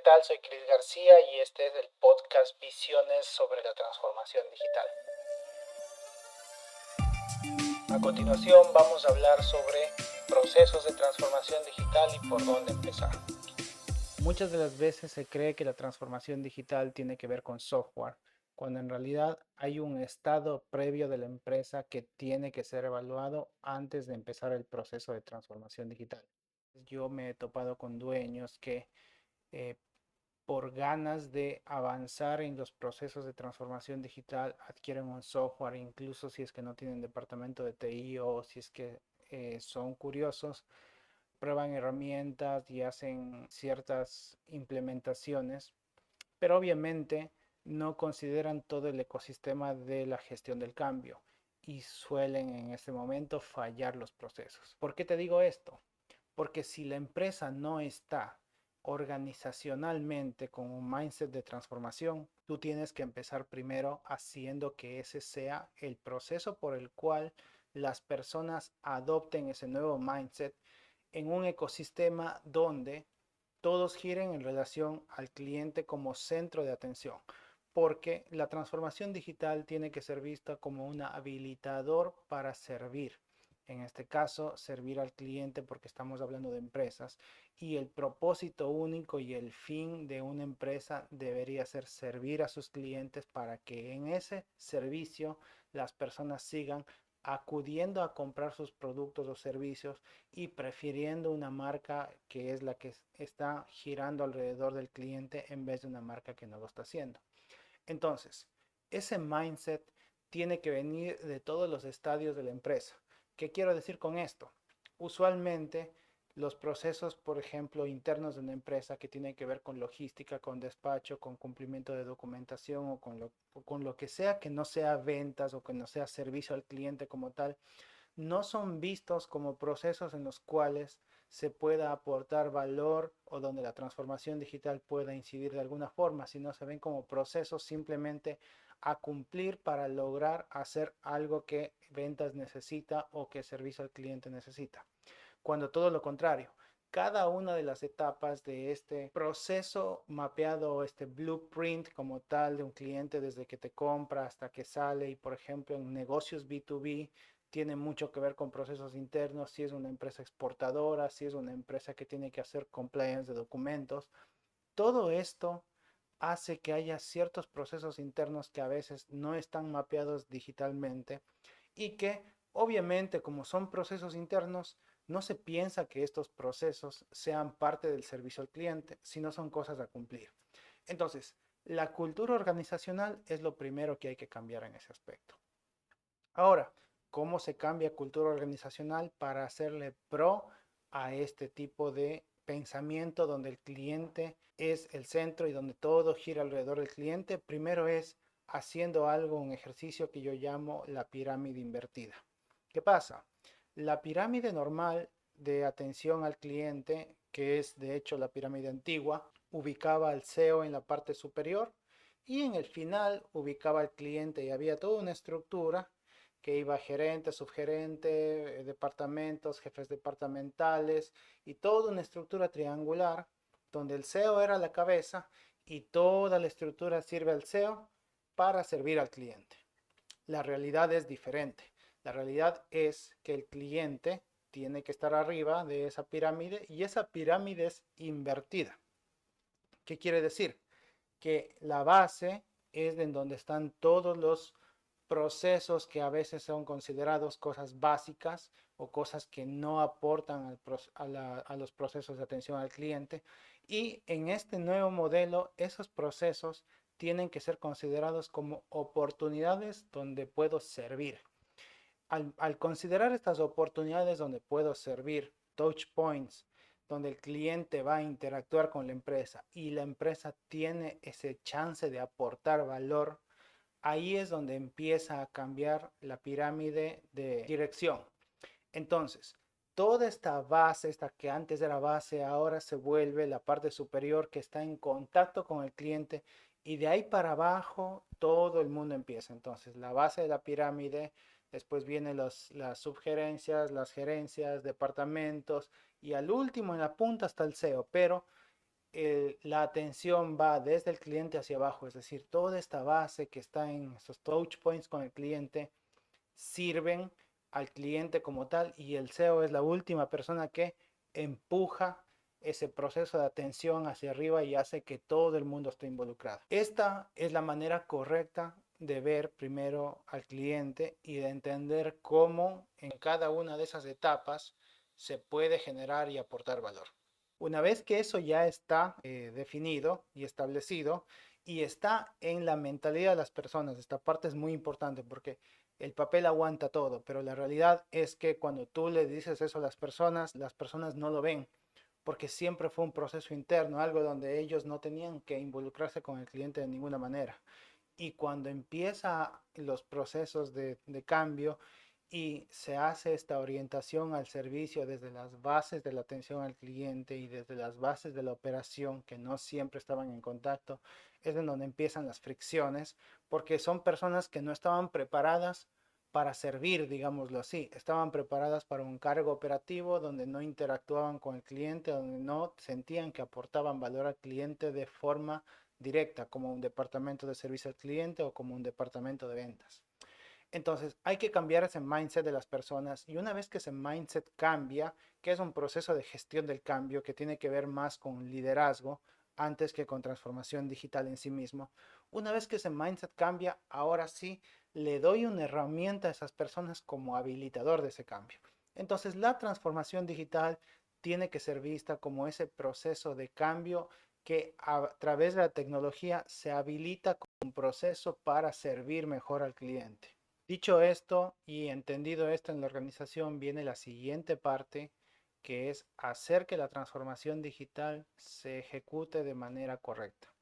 tal? Soy Cris García y este es el podcast Visiones sobre la transformación digital. A continuación vamos a hablar sobre procesos de transformación digital y por dónde empezar. Muchas de las veces se cree que la transformación digital tiene que ver con software, cuando en realidad hay un estado previo de la empresa que tiene que ser evaluado antes de empezar el proceso de transformación digital. Yo me he topado con dueños que eh, por ganas de avanzar en los procesos de transformación digital, adquieren un software, incluso si es que no tienen departamento de TI o si es que son curiosos, prueban herramientas y hacen ciertas implementaciones, pero obviamente no consideran todo el ecosistema de la gestión del cambio y suelen en ese momento fallar los procesos. ¿Por qué te digo esto? Porque si la empresa no está organizacionalmente con un mindset de transformación, tú tienes que empezar primero haciendo que ese sea el proceso por el cual las personas adopten ese nuevo mindset en un ecosistema donde todos giren en relación al cliente como centro de atención, porque la transformación digital tiene que ser vista como un habilitador para servir. En este caso, servir al cliente porque estamos hablando de empresas y el propósito único y el fin de una empresa debería ser servir a sus clientes para que en ese servicio las personas sigan acudiendo a comprar sus productos o servicios y prefiriendo una marca que es la que está girando alrededor del cliente en vez de una marca que no lo está haciendo. Entonces, ese mindset tiene que venir de todos los estadios de la empresa. ¿Qué quiero decir con esto? Usualmente los procesos, por ejemplo, internos de una empresa que tienen que ver con logística, con despacho, con cumplimiento de documentación o con lo que sea que no sea ventas o que no sea servicio al cliente como tal, no son vistos como procesos en los cuales se pueda aportar valor o donde la transformación digital pueda incidir de alguna forma, sino se ven como procesos simplemente a cumplir para lograr hacer algo que ventas necesita o que servicio al cliente necesita. Cuando todo lo contrario, cada una de las etapas de este proceso mapeado, este blueprint como tal de un cliente desde que te compra hasta que sale y por ejemplo en negocios B2B tiene mucho que ver con procesos internos, si es una empresa exportadora, si es una empresa que tiene que hacer compliance de documentos. Todo esto hace que haya ciertos procesos internos que a veces no están mapeados digitalmente y que obviamente como son procesos internos, no se piensa que estos procesos sean parte del servicio al cliente, sino son cosas a cumplir. Entonces, la cultura organizacional es lo primero que hay que cambiar en ese aspecto. Ahora, ¿cómo se cambia cultura organizacional para hacerle pro a este tipo de pensamiento donde el cliente es el centro y donde todo gira alrededor del cliente? Primero es haciendo algo, un ejercicio que yo llamo la pirámide invertida. ¿Qué pasa? La pirámide normal de atención al cliente, que es de hecho la pirámide antigua, ubicaba al CEO en la parte superior y en el final ubicaba al cliente y había toda una estructura que iba gerente, subgerente, departamentos, jefes departamentales y toda una estructura triangular donde el CEO era la cabeza y toda la estructura sirve al CEO para servir al cliente. La realidad es diferente. La realidad es que el cliente tiene que estar arriba de esa pirámide y esa pirámide es invertida. ¿Qué quiere decir? Que la base es en donde están todos los procesos que a veces son considerados cosas básicas o cosas que no aportan a los procesos de atención al cliente. Y en este nuevo modelo, esos procesos tienen que ser considerados como oportunidades donde puedo servir. Al considerar estas oportunidades donde puedo servir, touch points, donde el cliente va a interactuar con la empresa y la empresa tiene ese chance de aportar valor, ahí es donde empieza a cambiar la pirámide de dirección. Entonces, toda esta base, esta que antes era base, ahora se vuelve la parte superior que está en contacto con el cliente y de ahí para abajo todo el mundo empieza. Entonces, la base de la pirámide, después vienen las subgerencias, las gerencias, departamentos y al último en la punta está el CEO, pero la atención va desde el cliente hacia abajo, es decir, toda esta base que está en estos touch points con el cliente sirven al cliente como tal y el SEO es la última persona que empuja ese proceso de atención hacia arriba y hace que todo el mundo esté involucrado. Esta es la manera correcta de ver primero al cliente y de entender cómo en cada una de esas etapas se puede generar y aportar valor. Una vez que eso ya está definido y establecido y está en la mentalidad de las personas, esta parte es muy importante porque el papel aguanta todo, pero la realidad es que cuando tú le dices eso a las personas no lo ven porque siempre fue un proceso interno, algo donde ellos no tenían que involucrarse con el cliente de ninguna manera. Y cuando empieza los procesos de cambio y se hace esta orientación al servicio desde las bases de la atención al cliente y desde las bases de la operación que no siempre estaban en contacto, es en donde empiezan las fricciones, porque son personas que no estaban preparadas para servir, digámoslo así, estaban preparadas para un cargo operativo donde no interactuaban con el cliente, donde no sentían que aportaban valor al cliente de forma directa, como un departamento de servicio al cliente o como un departamento de ventas. Entonces, hay que cambiar ese mindset de las personas y una vez que ese mindset cambia, que es un proceso de gestión del cambio que tiene que ver más con liderazgo antes que con transformación digital en sí mismo, una vez que ese mindset cambia, ahora sí le doy una herramienta a esas personas como habilitador de ese cambio. Entonces, la transformación digital tiene que ser vista como ese proceso de cambio que a través de la tecnología se habilita como un proceso para servir mejor al cliente. Dicho esto y entendido esto en la organización, viene la siguiente parte, que es hacer que la transformación digital se ejecute de manera correcta.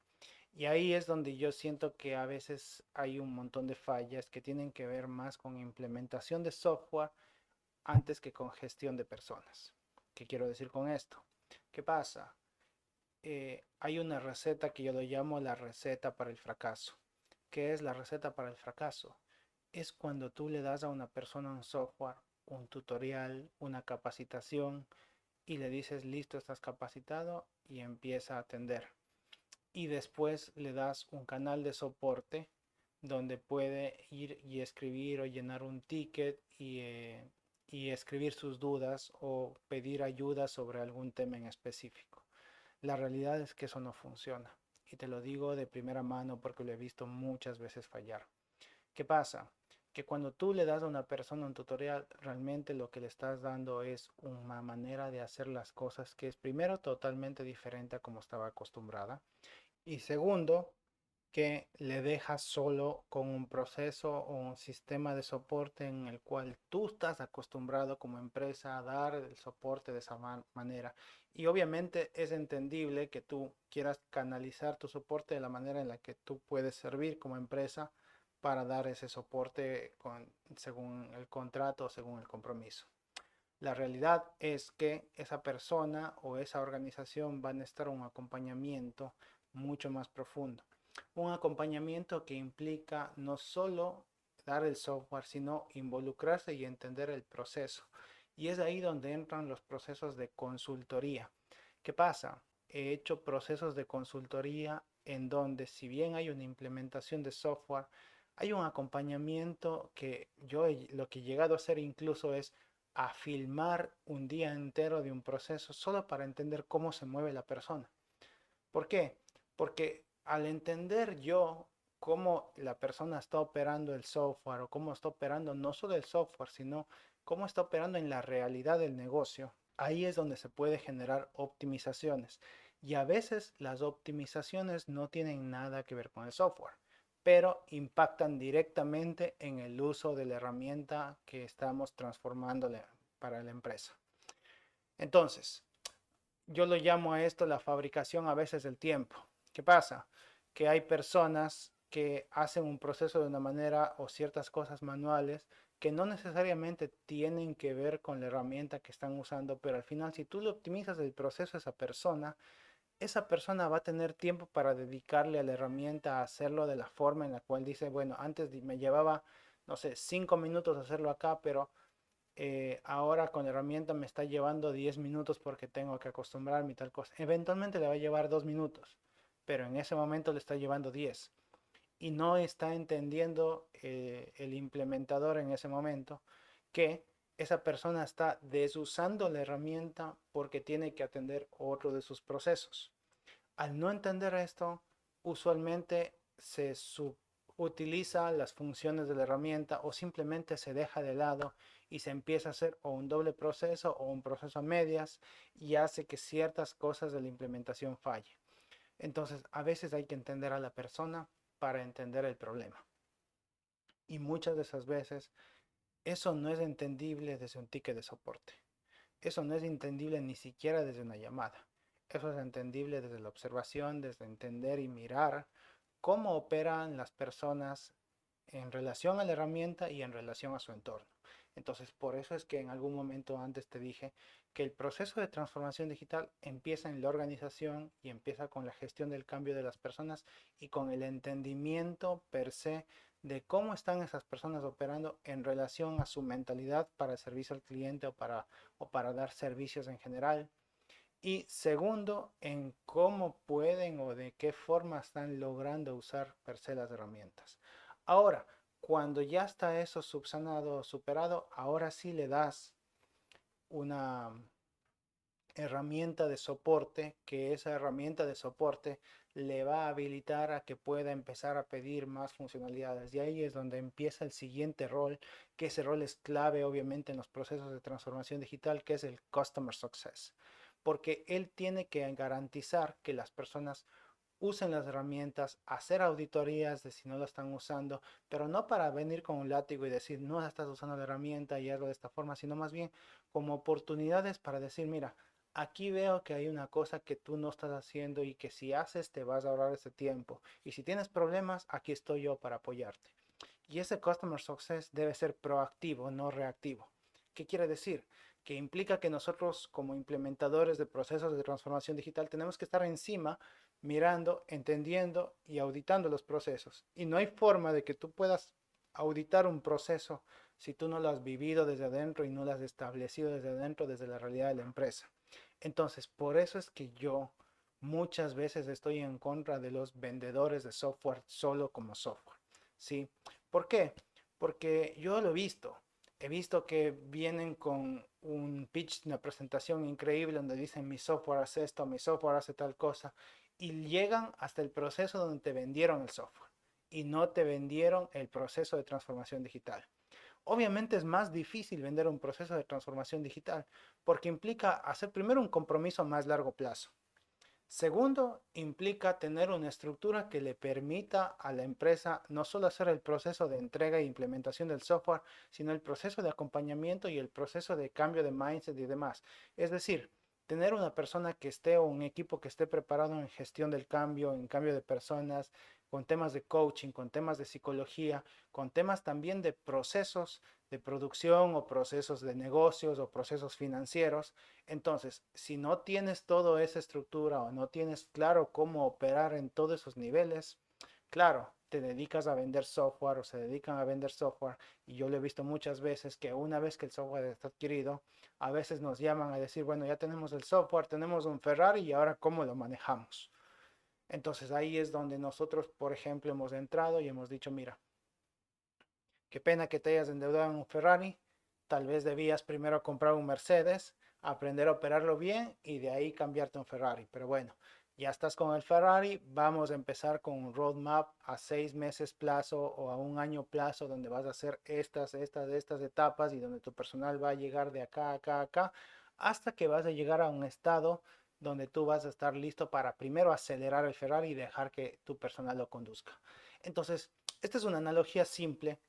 Y ahí es donde yo siento que a veces hay un montón de fallas que tienen que ver más con implementación de software antes que con gestión de personas. ¿Qué quiero decir con esto? ¿Qué pasa? Hay una receta que yo lo llamo la receta para el fracaso. ¿Qué es la receta para el fracaso? Es cuando tú le das a una persona un software, un tutorial, una capacitación y le dices, listo, estás capacitado y empieza a atender. Y después le das un canal de soporte donde puede ir y escribir o llenar un ticket y escribir sus dudas o pedir ayuda sobre algún tema en específico. La realidad es que eso no funciona. Y te lo digo de primera mano porque lo he visto muchas veces fallar. ¿Qué pasa? Que cuando tú le das a una persona un tutorial, realmente lo que le estás dando es una manera de hacer las cosas que es primero totalmente diferente a como estaba acostumbrada. Y segundo, que le dejas solo con un proceso o un sistema de soporte en el cual tú estás acostumbrado como empresa a dar el soporte de esa manera. Y obviamente es entendible que tú quieras canalizar tu soporte de la manera en la que tú puedes servir como empresa para dar ese soporte según el contrato o según el compromiso. La realidad es que esa persona o esa organización va a necesitar un acompañamiento mucho más profundo. Un acompañamiento que implica no solo dar el software, sino involucrarse y entender el proceso. Y es ahí donde entran los procesos de consultoría. ¿Qué pasa? He hecho procesos de consultoría en donde si bien hay una implementación de software, hay un acompañamiento que yo lo que he llegado a hacer incluso es a filmar un día entero de un proceso solo para entender cómo se mueve la persona. ¿Por qué? Porque al entender yo cómo la persona está operando el software o cómo está operando no solo el software, sino cómo está operando en la realidad del negocio, ahí es donde se puede generar optimizaciones. Y a veces las optimizaciones no tienen nada que ver con el software, pero impactan directamente en el uso de la herramienta que estamos transformando para la empresa. Entonces, yo lo llamo a esto la fabricación a veces del tiempo. ¿Qué pasa? Que hay personas que hacen un proceso de una manera o ciertas cosas manuales que no necesariamente tienen que ver con la herramienta que están usando, pero al final si tú le optimizas el proceso a esa persona va a tener tiempo para dedicarle a la herramienta a hacerlo de la forma en la cual dice, bueno, antes me llevaba, no sé, 5 minutos hacerlo acá, pero ahora con la herramienta me está llevando 10 minutos porque tengo que acostumbrarme y tal cosa. Eventualmente le va a llevar 2 minutos, pero en ese momento le está llevando 10 y no está entendiendo el implementador en ese momento que esa persona está desusando la herramienta porque tiene que atender otro de sus procesos. Al no entender esto, usualmente se subutiliza las funciones de la herramienta o simplemente se deja de lado y se empieza a hacer o un doble proceso o un proceso a medias y hace que ciertas cosas de la implementación falle. Entonces, a veces hay que entender a la persona para entender el problema. Y muchas de esas veces eso no es entendible desde un ticket de soporte. Eso no es entendible ni siquiera desde una llamada. Eso es entendible desde la observación, desde entender y mirar cómo operan las personas en relación a la herramienta y en relación a su entorno. Entonces, por eso es que en algún momento antes te dije que el proceso de transformación digital empieza en la organización y empieza con la gestión del cambio de las personas y con el entendimiento per se de cómo están esas personas operando en relación a su mentalidad para el servicio al cliente o para dar servicios en general. Y segundo, en cómo pueden o de qué forma están logrando usar per se las herramientas. Ahora, cuando ya está eso subsanado o superado, ahora sí le das una herramienta de soporte, que esa herramienta de soporte le va a habilitar a que pueda empezar a pedir más funcionalidades. Y ahí es donde empieza el siguiente rol, que ese rol es clave obviamente en los procesos de transformación digital, que es el Customer Success. Porque él tiene que garantizar que las personas usen las herramientas, hacer auditorías de si no lo están usando, pero no para venir con un látigo y decir no estás usando la herramienta y hazlo de esta forma, sino más bien como oportunidades para decir, mira, aquí veo que hay una cosa que tú no estás haciendo y que si haces te vas a ahorrar ese tiempo. Y si tienes problemas, aquí estoy yo para apoyarte. Y ese Customer Success debe ser proactivo, no reactivo. ¿Qué quiere decir? Que implica que nosotros como implementadores de procesos de transformación digital tenemos que estar encima, mirando, entendiendo y auditando los procesos. Y no hay forma de que tú puedas auditar un proceso si tú no lo has vivido desde adentro y no lo has establecido desde adentro, desde la realidad de la empresa. Entonces, por eso es que yo muchas veces estoy en contra de los vendedores de software solo como software. ¿Sí? ¿Por qué? Porque yo lo he visto. He visto que vienen con un pitch, una presentación increíble donde dicen mi software hace esto, mi software hace tal cosa, y llegan hasta el proceso donde te vendieron el software y no te vendieron el proceso de transformación digital. Obviamente es más difícil vender un proceso de transformación digital porque implica hacer primero un compromiso a más largo plazo. Segundo, implica tener una estructura que le permita a la empresa no solo hacer el proceso de entrega e implementación del software, sino el proceso de acompañamiento y el proceso de cambio de mindset y demás. Es decir, tener una persona que esté o un equipo que esté preparado en gestión del cambio, en cambio de personas, con temas de coaching, con temas de psicología, con temas también de procesos de producción o procesos de negocios o procesos financieros. Entonces, si no tienes toda esa estructura o no tienes claro cómo operar en todos esos niveles, claro, te dedicas a vender software o se dedican a vender software y yo lo he visto muchas veces que una vez que el software está adquirido, a veces nos llaman a decir, bueno, ya tenemos el software, tenemos un Ferrari y ahora cómo lo manejamos. Entonces ahí es donde nosotros, por ejemplo, hemos entrado y hemos dicho, mira, qué pena que te hayas endeudado en un Ferrari. Tal vez debías primero comprar un Mercedes, aprender a operarlo bien y de ahí cambiarte a un Ferrari. Pero bueno, ya estás con el Ferrari, vamos a empezar con un roadmap a 6 meses plazo o a un año plazo donde vas a hacer estas etapas y donde tu personal va a llegar de acá, acá, acá, hasta que vas a llegar a un estado donde tú vas a estar listo para primero acelerar el Ferrari y dejar que tu personal lo conduzca. Entonces, esta es una analogía simple,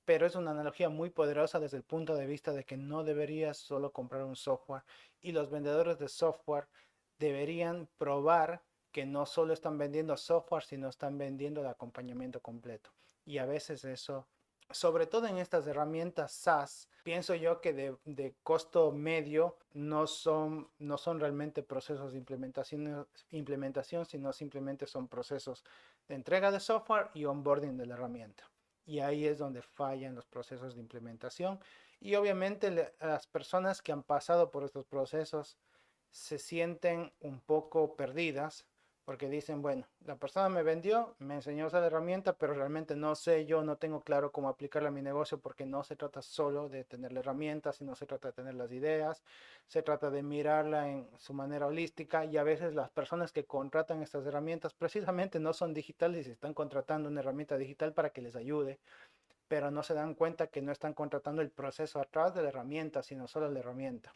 pero es una analogía muy poderosa desde el punto de vista de que no deberías solo comprar un software y los vendedores de software deberían probar que no solo están vendiendo software, sino están vendiendo el acompañamiento completo. Y a veces eso, sobre todo en estas herramientas SaaS, pienso yo que de costo medio no son realmente procesos de implementación, sino simplemente son procesos de entrega de software y onboarding de la herramienta. Y ahí es donde fallan los procesos de implementación Y obviamente las personas que han pasado por estos procesos se sienten un poco perdidas porque dicen, bueno, la persona me vendió, me enseñó esa herramienta, pero realmente no sé, yo no tengo claro cómo aplicarla a mi negocio porque no se trata solo de tener la herramienta, sino se trata de tener las ideas, se trata de mirarla en su manera holística y a veces las personas que contratan estas herramientas precisamente no son digitales y están contratando una herramienta digital para que les ayude, pero no se dan cuenta que no están contratando el proceso atrás de la herramienta, sino solo la herramienta.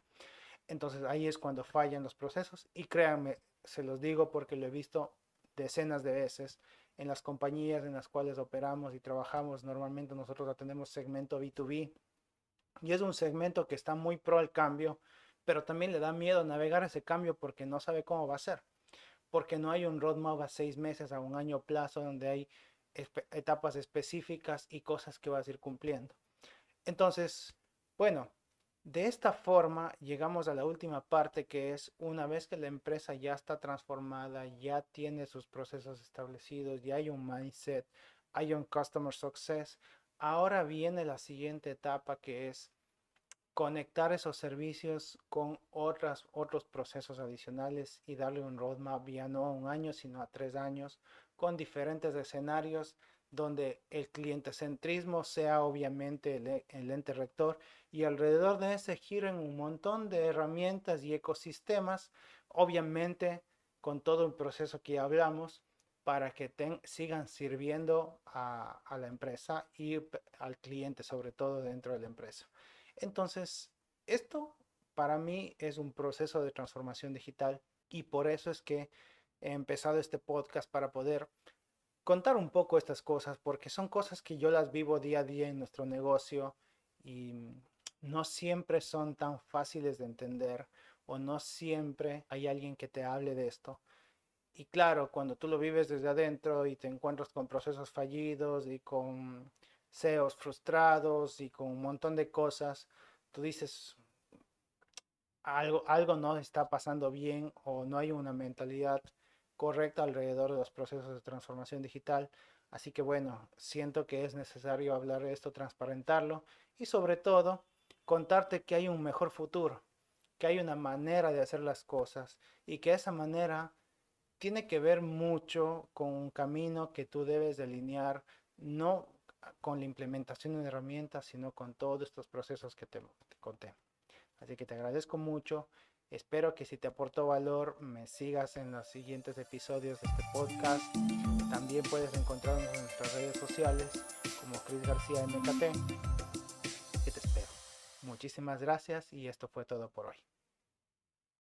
Entonces ahí es cuando fallan los procesos y créanme, se los digo porque lo he visto decenas de veces en las compañías en las cuales operamos y trabajamos. Normalmente nosotros atendemos segmento B2B y es un segmento que está muy pro al cambio, pero también le da miedo navegar ese cambio porque no sabe cómo va a ser, porque no hay un roadmap a 6 meses, a un año plazo donde hay etapas específicas y cosas que vas a ir cumpliendo. Entonces, bueno, de esta forma llegamos a la última parte que es una vez que la empresa ya está transformada, ya tiene sus procesos establecidos, ya hay un mindset, hay un customer success. Ahora viene la siguiente etapa que es conectar esos servicios con otros procesos adicionales y darle un roadmap ya no a un año, sino a 3 años, con diferentes escenarios donde el cliente centrismo sea obviamente el ente rector y alrededor de ese giren un montón de herramientas y ecosistemas, obviamente con todo el proceso que ya hablamos, para que sigan sirviendo a la empresa y al cliente, sobre todo dentro de la empresa. Entonces, esto para mí es un proceso de transformación digital y por eso es que he empezado este podcast para poder contar un poco estas cosas, porque son cosas que yo las vivo día a día en nuestro negocio y no siempre son tan fáciles de entender o no siempre hay alguien que te hable de esto. Y claro, cuando tú lo vives desde adentro y te encuentras con procesos fallidos y con CEOs frustrados y con un montón de cosas, tú dices, algo no está pasando bien o no hay una mentalidad correcta alrededor de los procesos de transformación digital. Así que bueno, siento que es necesario hablar de esto, transparentarlo y sobre todo contarte que hay un mejor futuro, que hay una manera de hacer las cosas y que esa manera tiene que ver mucho con un camino que tú debes delinear, no con la implementación de herramientas, sino con todos estos procesos que te conté. Así que te agradezco mucho. Espero que si te aportó valor me sigas en los siguientes episodios de este podcast. También puedes encontrarnos en nuestras redes sociales como Chris García MKT. Que te espero. Muchísimas gracias y esto fue todo por hoy.